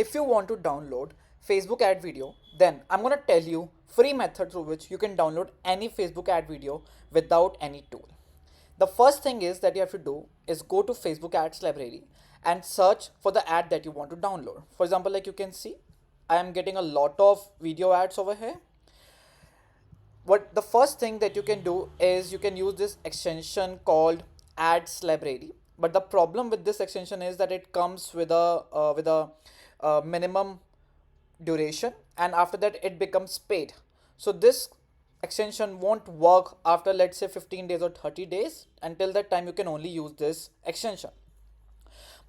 if you want to download Facebook ad video, then I'm gonna tell you free method through which you can download any Facebook ad video without any tool. The first thing is that you have to do is go to Facebook ads library and search for the ad that you want to download. For example, like you can see, I am getting a lot of video ads over here. What the first thing that you can do is you can use this extension called ads library, but the problem with this extension is that it comes with a minimum duration, and after that it becomes paid. So this extension won't work after, let's say, 15 days or 30 days. Until that time you can only use this extension.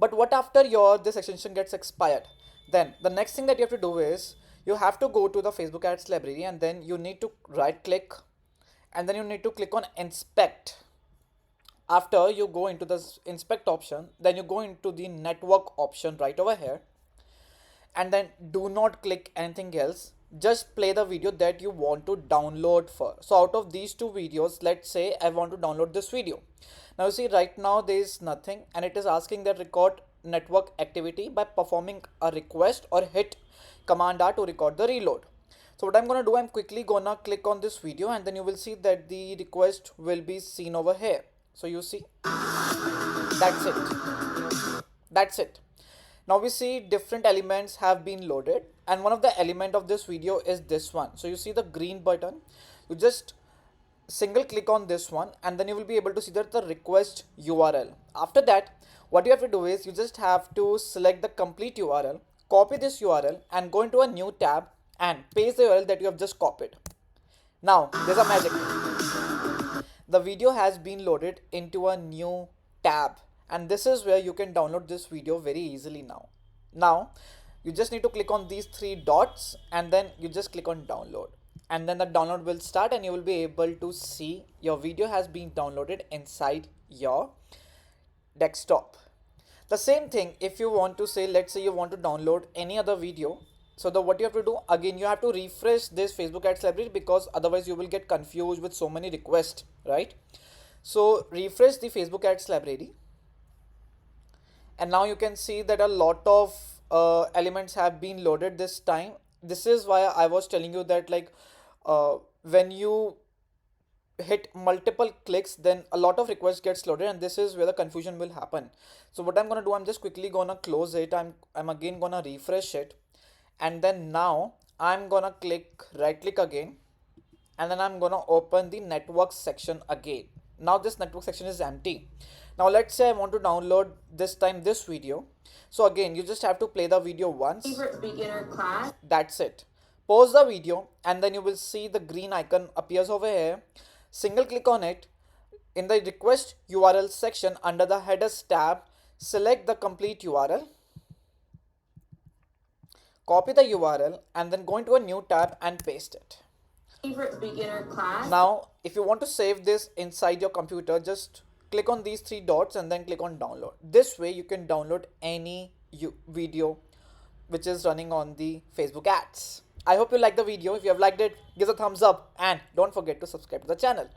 But what after your this extension gets expired? Then the next thing that you have to do is you have to go to the Facebook ads library, and then you need to right click, and then you need to click on inspect. After you go into the inspect option, then you go into the network option right over here, and then do not click anything else. Just play the video that you want to download first. So out of these two videos, let's say I want to download this video. Now you see right now there is nothing, and it is asking that record network activity by performing a request or hit command R to record the reload. So what I'm gonna do, I'm quickly gonna click on this video, and then you will see that the request will be seen over here. So you see, that's it. That's it. Now we see different elements have been loaded, and one of the element of this video is this one. So you see the green button, you just single click on this one, and then you will be able to see that the request URL. After that, what you have to do is you just have to select the complete URL, copy this URL, and go into a new tab and paste the URL that you have just copied. Now there's a magic. The video has been loaded into a new tab, and this is where you can download this video very easily now. You just need to click on these three dots, and then you just click on download, and then the download will start, and you will be able to see your video has been downloaded inside your desktop. The same thing if you want to say, let's say you want to download any other video. So what you have to do, again you have to refresh this Facebook ads library, because otherwise you will get confused with so many requests, right? So refresh the Facebook ads library, and now you can see that a lot of elements have been loaded this time. This is why I was telling you that, like, when you hit multiple clicks, then a lot of requests gets loaded, and this is where the confusion will happen. So what I'm gonna do, I'm just quickly gonna close it. I'm again gonna refresh it, and then now I'm gonna right click again, and then I'm gonna open the network section again. Now this network section is empty. Now let's say I want to download this time this video. So again, you just have to play the video once. Favorite beginner class. That's it. Pause the video, and then you will see the green icon appears over here. Single click on it. In the request URL section under the headers tab, select the complete URL, copy the URL, and then go into a new tab and paste it. Favorite beginner class. Now if you want to save this inside your computer, just click on these three dots and then click on download. This way you can download any video which is running on the Facebook ads. I hope you like the video. If you have liked it, give a thumbs up, and don't forget to subscribe to the channel.